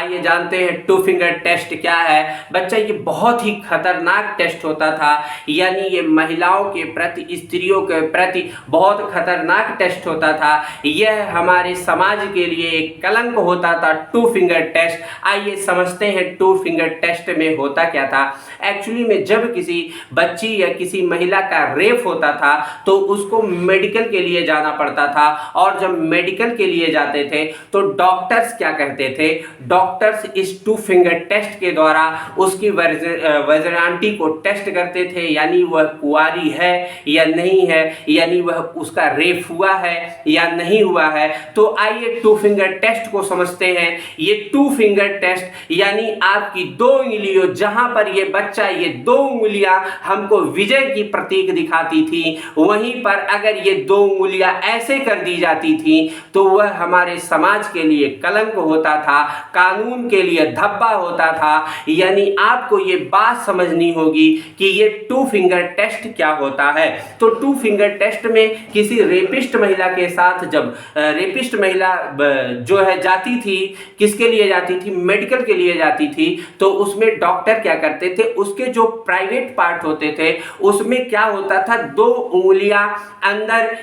आइए जानते हैं टू फिंगर टेस्ट क्या है। बच्चा ये बहुत ही खतरनाक टेस्ट होता था, यानी ये महिलाओं के प्रति, स्त्रियों के प्रति बहुत खतरनाक टेस्ट होता था। यह हमारे समाज के लिए एक कलंक होता था, टू फिंगर टेस्ट। आइए समझते हैं टू फिंगर टेस्ट में होता क्या था। एक्चुअली में जब किसी बच्ची या किसी महिला का रेप होता था तो उसको मेडिकल के लिए जाना पड़ता था, और जब मेडिकल के लिए जाते थे तो डॉक्टर्स क्या कहते थे, डॉक्टर्स इस टू फिंगर टेस्ट के द्वारा उसकी वर्जिनिटी को टेस्ट करते थे, यानी वह कुंवारी है या नहीं है, यानी वह उसका रेप हुआ है या नहीं हुआ है। तो आइए टू फिंगर टेस्ट को समझते हैं। ये टू फिंगर टेस्ट यानी आपकी दो उंगलियों, जहां पर ये बच्चा ये दो उंगलियां हमको विजय की प्रतीक दिखाती थी, वहीं पर अगर ये दो उंगलियां ऐसे कर दी जाती थी तो वह हमारे समाज के लिए कलंक होता था, कानून के लिए धब्बा होता था। यानी आपको ये बात समझनी होगी कि ये टू फिंगर टेस्ट क्या होता है। तो टू फिंगर टेस्ट में किसी रेपिस्ट महिला के साथ, जब रेपिस्ट महिला जो है जाती थी, किसके लिए जाती थी, मेडिकल के लिए जाती थी, तो उसमें डॉक्टर क्या करते थे, उसके जो प्राइवेट पार्ट होते थे उसमें क्या होता था, दो उंगलियां अंदर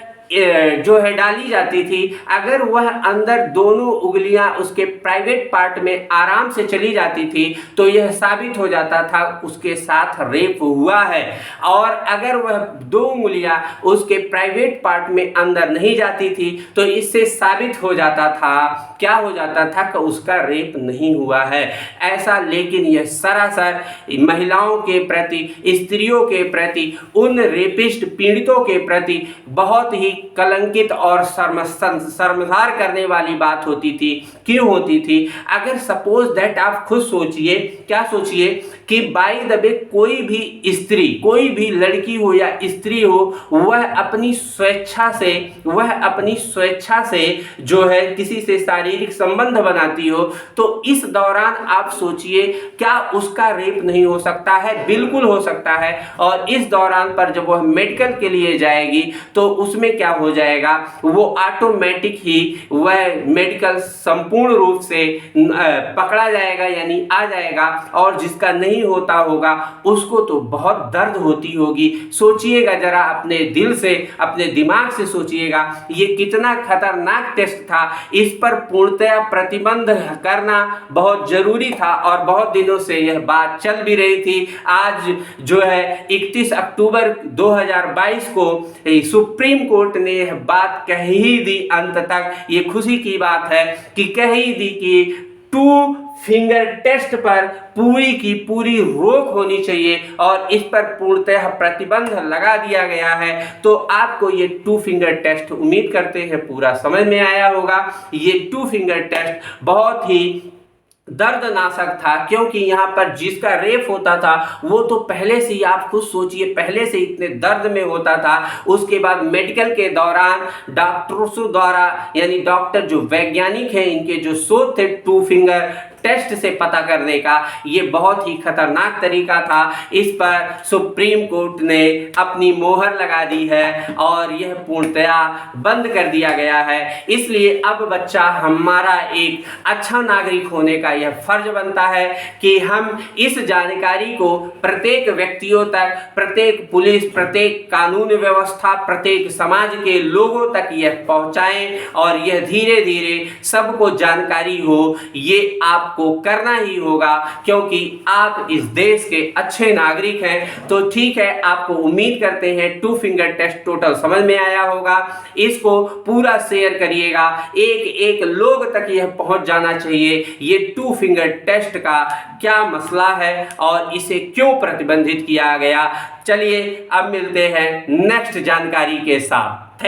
जो है डाली जाती थी। अगर वह अंदर दोनों उंगलियां उसके प्राइवेट पार्ट में आराम से चली जाती थी तो यह साबित हो जाता था उसके साथ रेप हुआ है। और अगर वह दो उंगलियां उसके प्राइवेट पार्ट में अंदर नहीं जाती थी तो इससे साबित हो जाता था, क्या हो जाता था, कि उसका रेप नहीं हुआ है। ऐसा, लेकिन यह सरासर महिलाओं के प्रति, स्त्रियों के प्रति, उन रेपिस्ट पीड़ितों के प्रति बहुत ही कलंकित और शर्मसार करने वाली बात होती थी। क्यों होती थी? अगर सपोज दैट आप खुद सोचिए, क्या सोचिए कि बाय द वे कोई भी स्त्री, कोई भी लड़की हो या स्त्री हो, वह अपनी स्वेच्छा से जो है किसी से शारीरिक संबंध बनाती हो, तो इस दौरान आप सोचिए क्या उसका रेप नहीं हो सकता है? बिल्कुल हो सकता है। और इस दौरान पर जब वह मेडिकल के लिए जाएगी तो उसमें क्या हो जाएगा, वो ऑटोमेटिक ही वह मेडिकल संपूर्ण रूप से पकड़ा जाएगा, यानी आ जाएगा। और जिसका नहीं होता होगा उसको तो बहुत दर्द होती होगी। सोचिएगा जरा, अपने दिल से, अपने दिमाग से सोचिएगा ये कितना खतरनाक टेस्ट था। इस पर पूर्णतया प्रतिबंध करना बहुत जरूरी था और बहुत दिनों से यह बात चल भी रही थी। आज जो है 31 अक्टूबर 2022 को सुप्रीम कोर्ट ने यह बात कह ही दी। अंत तक ये खुशी की बात है कि कह ही दी कि टू फिंगर टेस्ट पर पूरी की पूरी रोक होनी चाहिए और इस पर पूर्णतः प्रतिबंध लगा दिया गया है। तो आपको ये टू फिंगर टेस्ट, उम्मीद करते हैं पूरा समझ में आया होगा। ये टू फिंगर टेस्ट बहुत ही दर्दनाशक था, क्योंकि यहाँ पर जिसका रेप होता था वो तो पहले से ही, आप खुद सोचिए, पहले से इतने दर्द में होता था। उसके बाद मेडिकल के दौरान डॉक्टरों द्वारा, यानी डॉक्टर जो वैज्ञानिक हैं, इनके जो शोध थे टू फिंगर टेस्ट से पता करने का, ये बहुत ही खतरनाक तरीका था। इस पर सुप्रीम कोर्ट ने अपनी मोहर लगा दी है और यह पूर्णतया बंद कर दिया गया है। इसलिए अब बच्चा, हमारा एक अच्छा नागरिक होने का यह फर्ज बनता है कि हम इस जानकारी को प्रत्येक व्यक्तियों तक, प्रत्येक पुलिस, प्रत्येक कानून व्यवस्था, प्रत्येक समाज के लोगों तक यह पहुंचाएं और यह धीरे धीरे सबको जानकारी हो। ये आपको करना ही होगा क्योंकि आप इस देश के अच्छे नागरिक हैं। तो ठीक है, आपको उम्मीद करते हैं टू फिंगर टेस्ट टोटल समझ में आया होगा। इसको पूरा शेयर करिएगा, एक एक लोग तक यह पहुंच जाना चाहिए ये टू फिंगर टेस्ट का क्या मसला है और इसे क्यों प्रतिबंधित किया गया। चलिए अब मिलते हैं नेक्स्ट जानकारी के साथ।